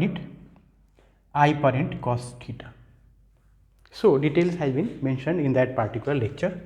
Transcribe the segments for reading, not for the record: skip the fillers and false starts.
it I per int cos theta. So details has been mentioned in that particular lecture.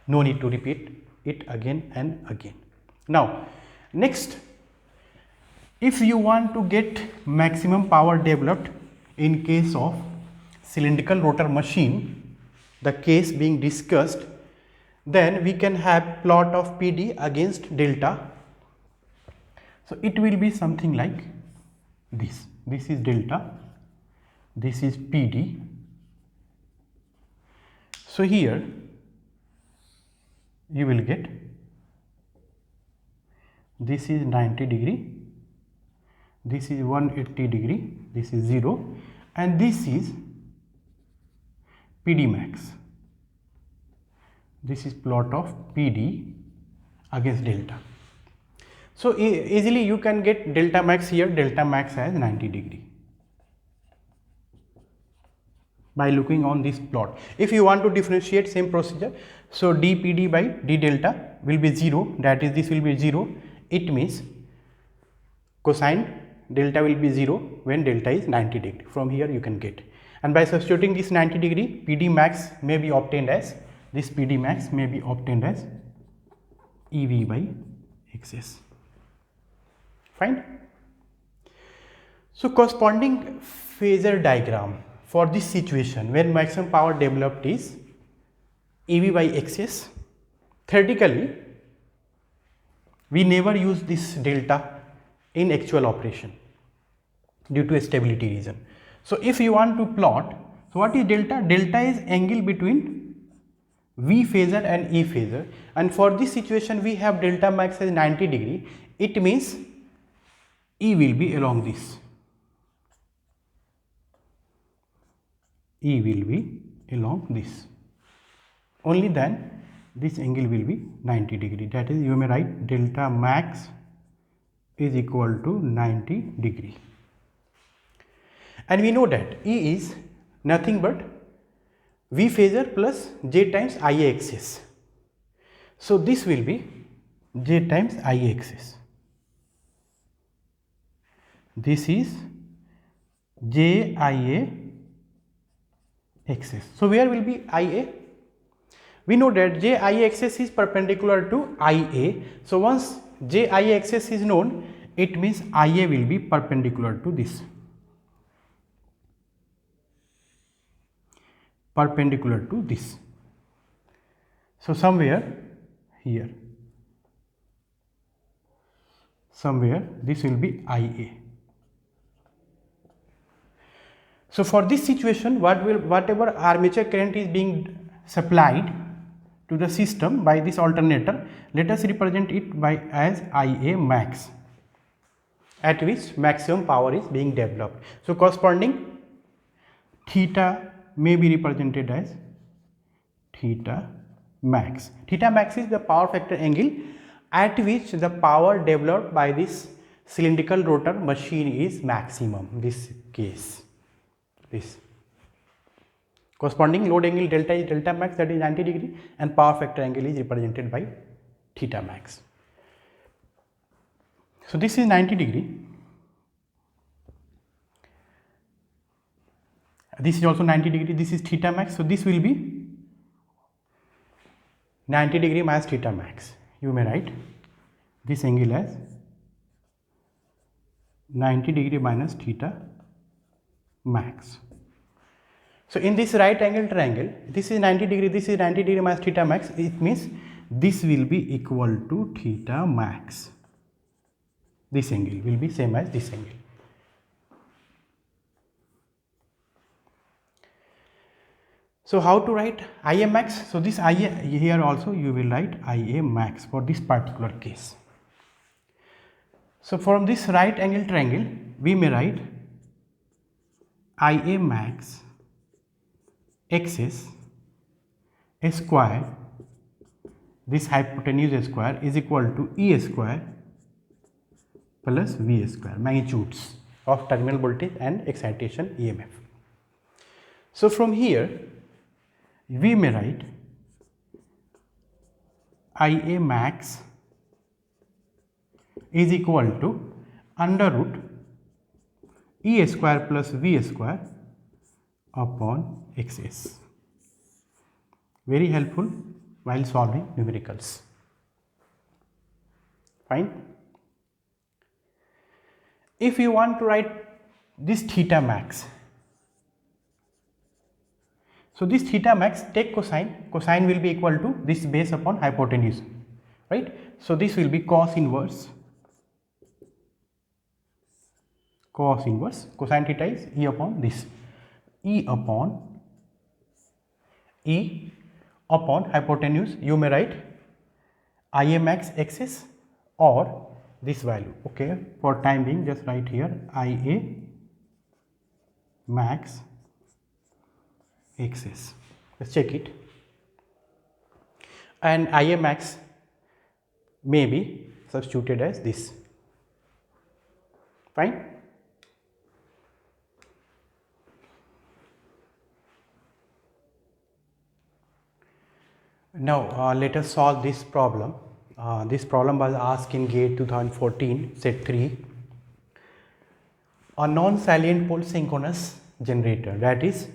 No need to repeat it again and again. Now next, if you want to get maximum power developed in case of cylindrical rotor machine, the case being discussed, then we can have plot of PD against delta. So it will be something like this. This is delta, this is PD. So here you will get this is 90 degree, this is 180 degree, this is 0, and this is PD max. This is plot of PD against delta. So easily you can get delta max here, delta max as 90 degree by looking on this plot. If you want to differentiate, same procedure. So dPD by d delta will be 0, that is this will be 0. It means cosine delta will be 0 when delta is 90 degree. From here you can get, and by substituting this 90 degree, PD max may be obtained as, this PD max may be obtained as EV by XS. Fine. So corresponding phasor diagram for this situation when maximum power developed is EV by XS. Theoretically, we never use this delta in actual operation due to a stability reason. So if you want to plot, so what is delta? Delta is angle between V phasor and E phasor, and for this situation we have delta max as 90 degree. It means E will be along this. E will be along this. Only then this angle will be 90 degree. That is, you may write delta max is equal to 90 degree. And we know that E is nothing but V phasor plus J times IA axis. So this will be J times IA axis. This is JIA axis. So where will be IA? We know that JIA axis is perpendicular to IA. So once JIA axis is known, it means IA will be perpendicular to this. Perpendicular to this. So somewhere here, somewhere this will be IA. So for this situation, whatever armature current is being supplied to the system by this alternator, let us represent it by as IA max, at which maximum power is being developed. So corresponding theta may be represented as theta max. Theta max is the power factor angle at which the power developed by this cylindrical rotor machine is maximum. This case, this corresponding load angle delta is delta max, that is 90 degree, and power factor angle is represented by theta max. So this is 90 degree. This is also 90 degree. This is theta max. So this will be 90 degree minus theta max. You may write this angle as 90 degree minus theta max. So in this right angle triangle, this is 90 degree, this is 90 degree minus theta max. It means this will be equal to theta max. This angle will be same as this angle. So how to write IA max? So this IA here also you will write IA max for this particular case. So from this right angle triangle, we may write IA max XS square, this hypotenuse square, is equal to E square plus V square, magnitudes of terminal voltage and excitation EMF. So from here we may write IA max is equal to under root E square plus V square upon XS. Very helpful while solving numericals. Fine. If you want to write this theta max, so this theta max, take cosine, cosine will be equal to this base upon hypotenuse, right? So this will be cos inverse, cosine theta is E upon this, E upon hypotenuse, you may write Ia max XS or this value. Okay, for time being just write here Ia max XS. Let's check it. And Ia max may be substituted as this. Fine. Now let us solve this problem. This problem was asked in GATE 2014 set 3. A non-salient pole synchronous generator, that is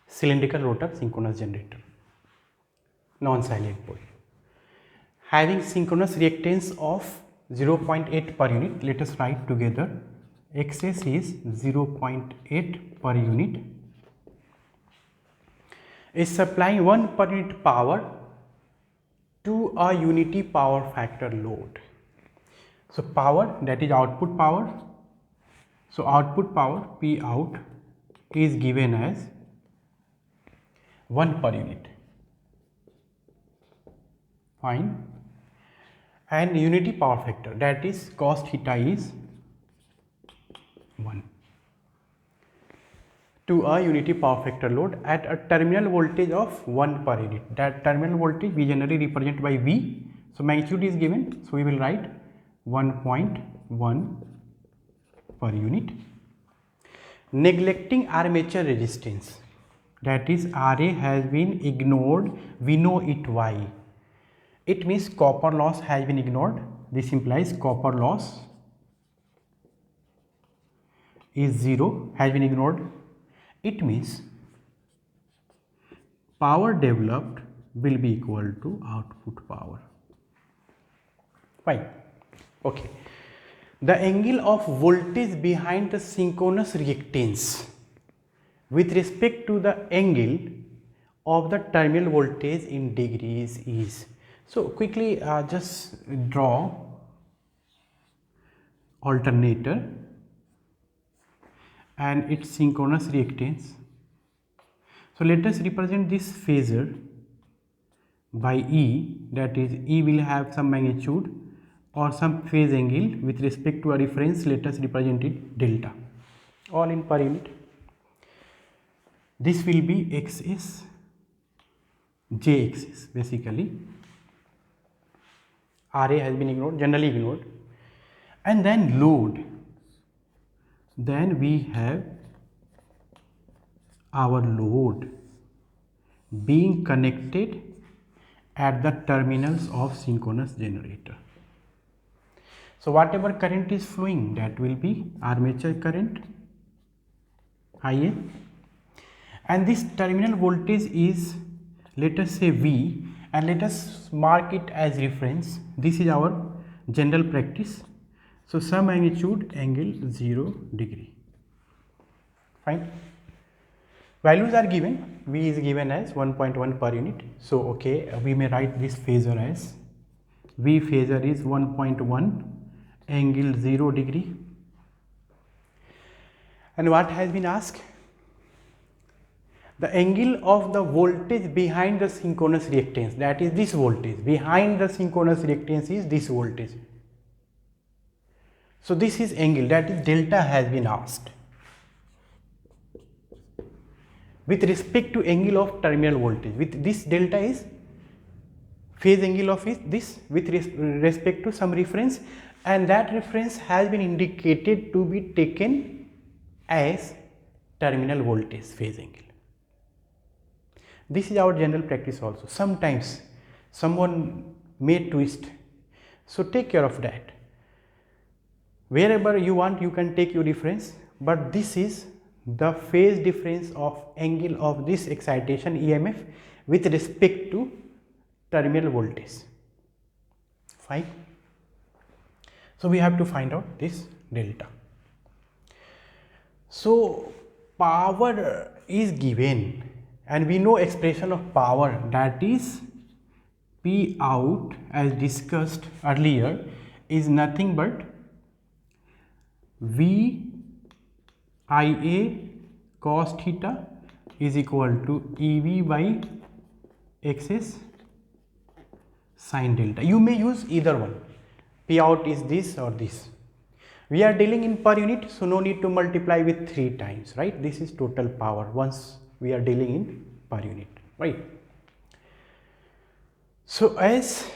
cylindrical rotor synchronous generator, non-salient pole, having synchronous reactance of 0.8 per unit. Let us write together. XS is 0.8 per unit, is supplying 1 per unit power to a unity power factor load. So power, that is output power. So output power P out is given as 1 per unit. Fine. And unity power factor, that is cos theta, is 1 to a unity power factor load at a terminal voltage of 1 per unit. That terminal voltage we generally represent by V. So magnitude is given, so we will write 1.1 per unit. Neglecting armature resistance, that is Ra has been ignored. We know it why. It means copper loss has been ignored. This implies copper loss is 0, has been ignored. It means power developed will be equal to output power. Fine. Okay. The angle of voltage behind the synchronous reactance with respect to the angle of the terminal voltage in degrees is. So quickly just draw alternator and its synchronous reactance. So let us represent this phasor by E, that is E will have some magnitude or some phase angle with respect to a reference. Let us represent it delta, all in per unit. This will be XS, JXS basically. Ra has been ignored, generally ignored. And then load. Then we have our load being connected at the terminals of synchronous generator. So whatever current is flowing, that will be armature current Ia, and this terminal voltage is, let us say V, and let us mark it as reference. This is our general practice. So some magnitude angle 0 degree. Fine. Values are given. V is given as 1.1 per unit. So okay, we may write this phasor as V phasor is 1.1 angle 0 degree. And what has been asked? The angle of the voltage behind the synchronous reactance, that is this voltage behind the synchronous reactance is this voltage. So this is angle, that is delta, has been asked with respect to angle of terminal voltage. With this delta is phase angle of this with respect to some reference, and that reference has been indicated to be taken as terminal voltage phase angle. This is our general practice also. Sometimes someone may twist, so take care of that. Wherever you want, you can take your reference. but this is the phase difference of angle of this excitation EMF with respect to terminal voltage. Fine. So we have to find out this delta. So power is given and we know expression of power, that is P out, as discussed earlier, is nothing but V IA cos theta is equal to EV by XS sin delta. You may use either one. P out is this or this. We are dealing in per unit, so no need to multiply with 3 times, right? This is total power once we are dealing in per unit, right? So as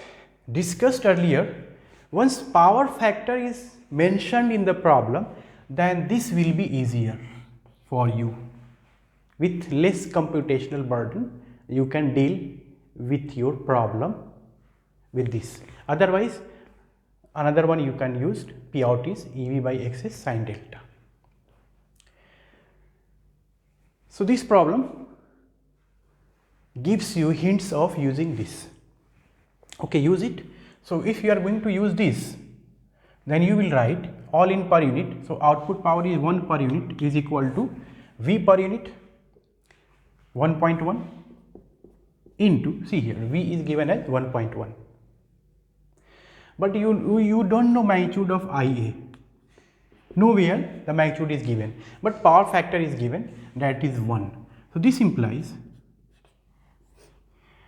discussed earlier, once power factor is mentioned in the problem, then this will be easier for you. With less computational burden, you can deal with your problem with this. Otherwise, another one you can use, P out is EV by XS sin delta. So this problem gives you hints of using this. Okay, use it. So if you are going to use this, then you will write all in per unit. So output power is 1 per unit is equal to V per unit 1.1 into, see here, V is given as 1.1. But you don't know magnitude of IA. Nowhere the magnitude is given, but power factor is given, that is 1. So this implies